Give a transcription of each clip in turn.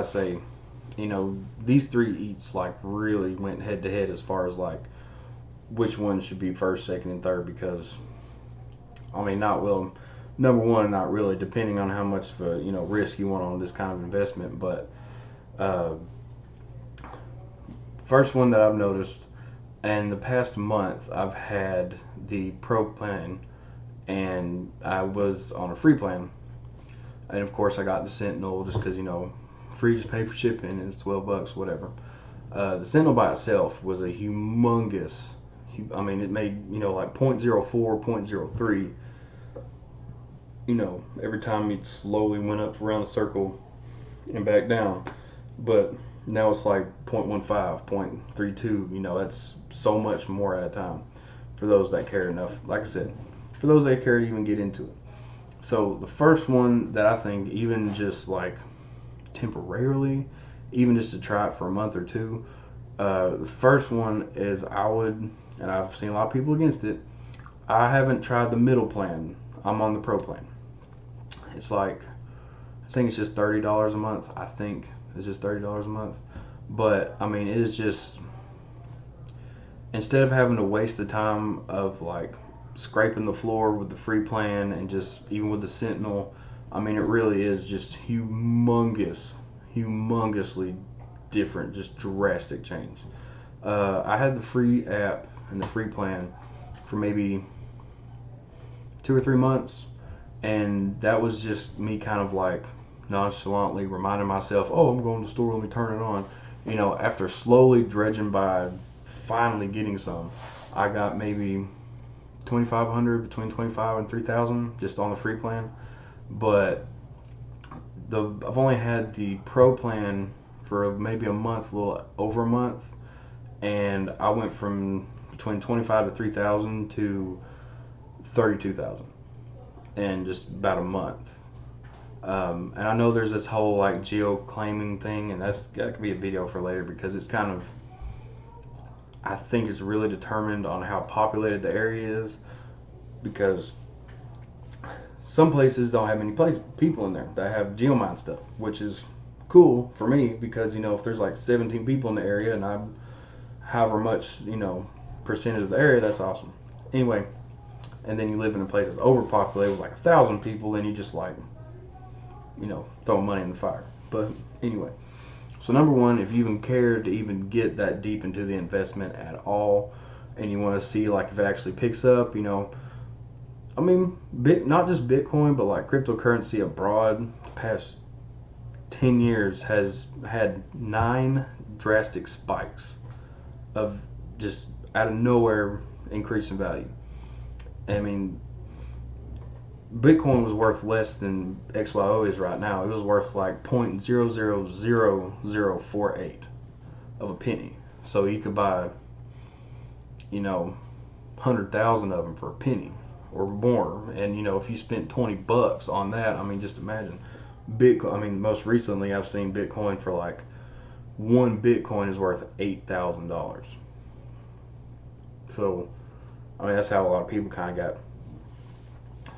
I say, these three each like really went head to head as far as like which one should be first, second, and third. Because not well, number one, not really, depending on how much of a risk you want on this kind of investment. But uh, first one that I've noticed, and the past month I've had the pro plan, and I was on a free plan, and of course I got the Sentinel just because free, just pay for shipping and it's $12, whatever. The Sentinel by itself was a humongous. It made like 0.04, 0.03. Every time it slowly went up around the circle and back down. But now it's like 0.15, 0.32. That's so much more at a time for those that care enough. Like I said, for those that care to even get into it. So the first one that I think, even just like temporarily, even just to try it for a month or two, the first one is and I've seen a lot of people against it. I haven't tried the middle plan. I'm on the pro plan. It's like, I think it's just $30 a month. I think it's just $30 a month. But it is just, instead of having to waste the time of like scraping the floor with the free plan and just even with the Sentinel, it really is just humongously different, just drastic change. I had the free app and the free plan for maybe 2 or 3 months, and that was just me kind of like nonchalantly reminding myself, oh, I'm going to the store, let me turn it on. After slowly dredging by, finally getting some, I got maybe 2,500, between 25 and 3,000 just on the free plan. But I've only had the pro plan for maybe a month, a little over a month, and I went from between 25 to 3,000 to 32,000 in just about a month. And I know there's this whole like geo claiming thing, and that could be a video for later, because it's kind of, I think it's really determined on how populated the area is, because some places don't have many people in there that have geomine stuff, which is cool for me, because if there's like 17 people in the area and I'm however much percentage of the area, that's awesome. Anyway, and then you live in a place that's overpopulated with like 1,000 people, then you just like throw money in the fire. But anyway, so number one, if you even care to even get that deep into the investment at all, and you want to see like if it actually picks up, not just Bitcoin, but like cryptocurrency abroad, the past 10 years has had 9 drastic spikes of just out of nowhere increase in value. Bitcoin was worth less than XYO is right now. It was worth like 0.000048 of a penny. So you could buy, 100,000 of them for a penny or more. And if you spent $20 on that, just imagine. Bitcoin. Most recently I've seen Bitcoin for like one Bitcoin is worth $8,000. So that's how a lot of people kind of got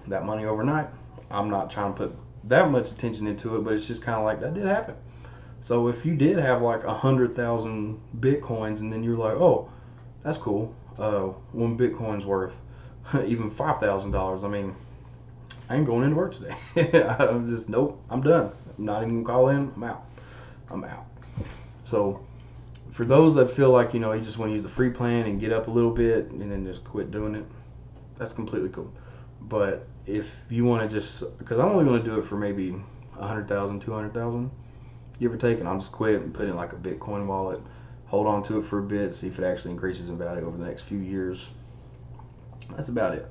that money overnight. I'm not trying to put that much attention into it, but it's just kind of like that did happen. So if you did have like 100,000 Bitcoins, and then you're like, oh, that's cool. One Bitcoin's worth even $5,000. I ain't going into work today. I'm just, nope, I'm done. I'm not even gonna call in. I'm out. So for those that feel like you just want to use the free plan and get up a little bit and then just quit doing it, that's completely cool. But if you want to just, because I'm only going to do it for maybe 100,000, 200,000, give or take, and I'll just quit and put in like a Bitcoin wallet, hold on to it for a bit, see if it actually increases in value over the next few years. That's about it.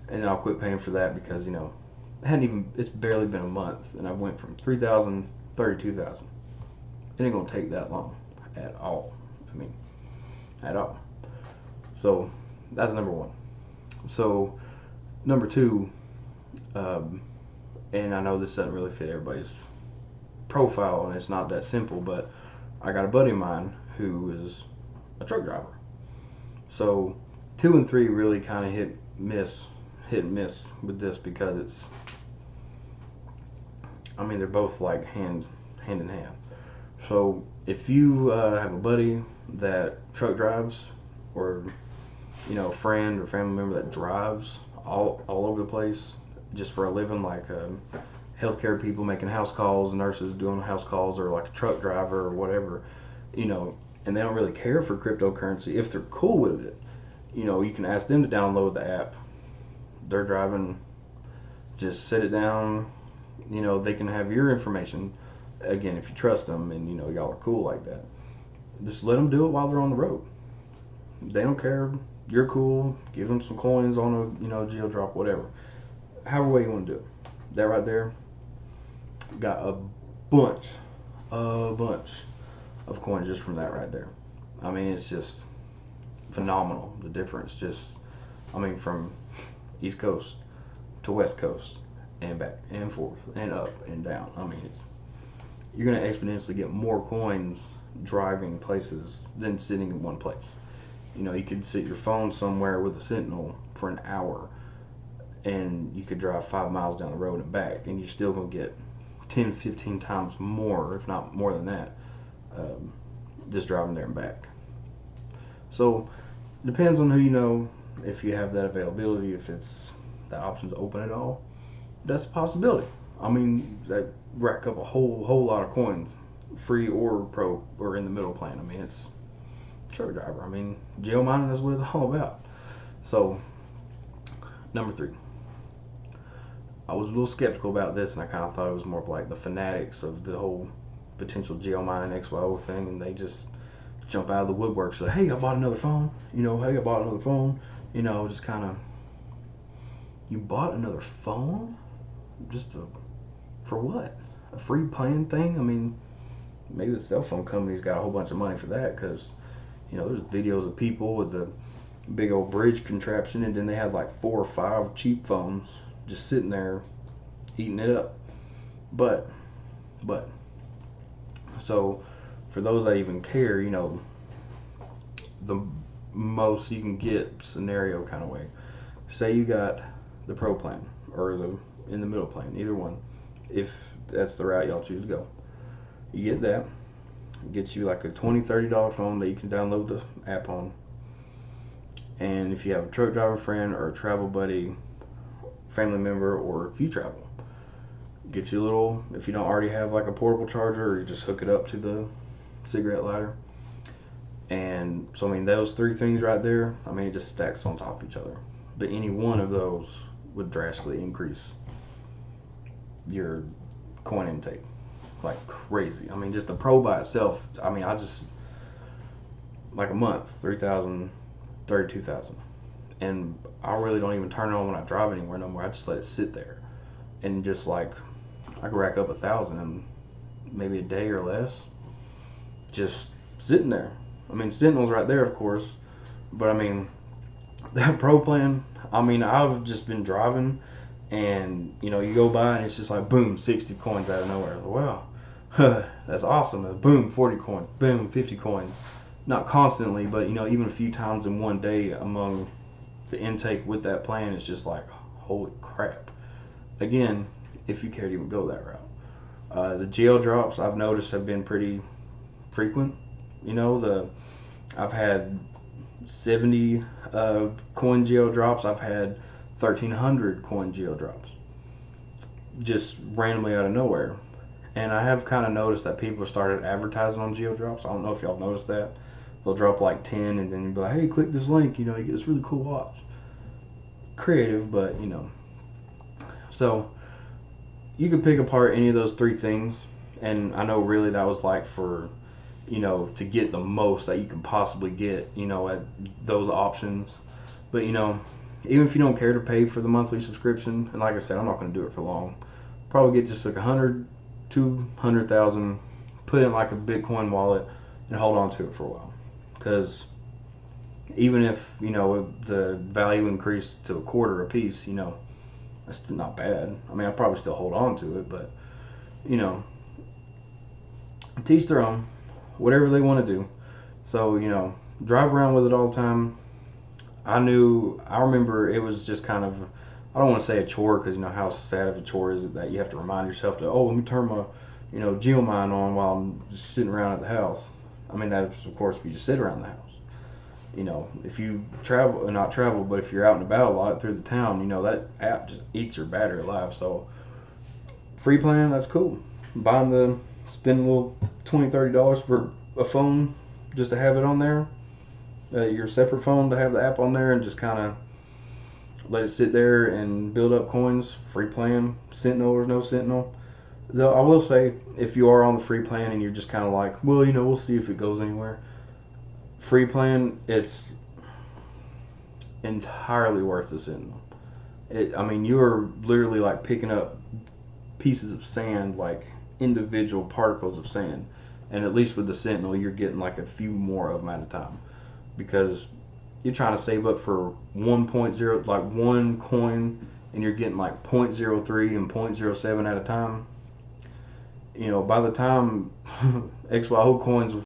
And then I'll quit paying for that, because it's barely been a month, and I went from 3,000, 32,000. It ain't going to take that long at all. At all. So that's number one. So number two, and I know this doesn't really fit everybody's profile, and it's not that simple, but I got a buddy of mine who is a truck driver. So 2 and 3 really kind of hit and miss with this, because they're both like hand in hand. So if you have a buddy that truck drives, or a friend or family member that drives all over the place just for a living, like healthcare people making house calls, nurses doing house calls, or like a truck driver or whatever, and they don't really care for cryptocurrency. If they're cool with it, you can ask them to download the app. They're driving, just set it down. They can have your information. Again, if you trust them and y'all are cool like that, just let them do it while they're on the road. They don't care. You're cool. Give them some coins on a geo drop, whatever. However way you want to do it. That right there got a bunch of coins just from that right there. I mean, it's just phenomenal. The difference, from East Coast to West Coast and back and forth and up and down. I mean, you're going to exponentially get more coins driving places than sitting in one place. You could sit your phone somewhere with a Sentinel for an hour, and you could drive 5 miles down the road and back, and you're still going to get 10, 15 times more, if not more than that, just driving there and back. So, depends on who you know, if you have that availability, if that option's open at all. That's a possibility. I mean, that rack up a whole lot of coins, free or pro or in the middle plan. I mean, it's truck driver. I mean, geo mining is what it's all about. So, number 3. I was a little skeptical about this, and I kind of thought it was more of like the fanatics of the whole potential geo mining XYO thing, and they just jump out of the woodwork. So, hey, I bought another phone. Hey, I bought another phone. Just kind of, you bought another phone? For what? A free plan thing? I mean, maybe the cell phone company's got a whole bunch of money for that, because there's videos of people with the big old bridge contraption, and then they had like 4 or 5 cheap phones just sitting there eating it up. But so for those that even care, the most you can get scenario kind of way. Say you got the pro plan or the in the middle plan, either one, if that's the route y'all choose to go. You get that. Get you like a $20, $30 phone that you can download the app on. And if you have a truck driver friend or a travel buddy, family member, or if you travel, get you a little, if you don't already have like a portable charger, or you just hook it up to the cigarette lighter. And so, I mean, those 3 things right there, I mean, it just stacks on top of each other. But any one of those would drastically increase your coin intake like crazy. I mean, just the pro by itself, I mean, I just, like a month, 3,000, 32,000. And I really don't even turn it on when I drive anywhere no more. I just let it sit there. And just like, I could rack up 1,000 in maybe a day or less. Just sitting there. I mean, Sentinel's right there, of course. But I mean, that pro plan, I mean, I've just been driving, and you go by and it's just like boom, 60 coins out of nowhere. Wow, that's awesome. Boom, 40 coins. Boom, 50 coins. Not constantly, but even a few times in one day among the intake with that plan, it's just like, holy crap. Again, if you care to even go that route. The geo drops I've noticed have been pretty frequent. I've had 70 coin geo drops. I've had 1,300 coin geo drops, just randomly out of nowhere. And I have kind of noticed that people started advertising on geo drops. I don't know if y'all noticed that. They'll drop like 10, and then you'll be like, hey, click this link, you get this really cool watch. Creative, but so you could pick apart any of those 3 things, and I know really that was like for to get the most that you can possibly get at those options. But even if you don't care to pay for the monthly subscription, and like I said, I'm not going to do it for long, probably get just like 100, 200,000, put in like a Bitcoin wallet and hold on to it for a while. Because even if the value increased to a quarter a piece, that's not bad. I mean, I'll probably still hold on to it, but teach their own, whatever they want to do. So drive around with it all the time. I remember it was just kind of, I don't want to say a chore, because how sad of a chore is it that you have to remind yourself to, let me turn my geomine on while I'm just sitting around at the house. I mean, that's of course if you just sit around the house. If you travel, not travel, but if you're out and about a lot through the town, that app just eats your battery alive. So free plan, that's cool. Spend a little $20-$30 for a phone just to have it on there, your separate phone to have the app on there, and just kind of let it sit there and build up coins. Free plan, Sentinel or no Sentinel. Though I will say, if you are on the free plan and you're just kind of like, well, we'll see if it goes anywhere. Free plan, it's entirely worth the Sentinel. I mean, you are literally like picking up pieces of sand, like individual particles of sand. And at least with the Sentinel, you're getting like a few more of them at a time, because you're trying to save up for 1.0, like one coin, and you're getting like 0.03 and 0.07 at a time. By the time XYO coins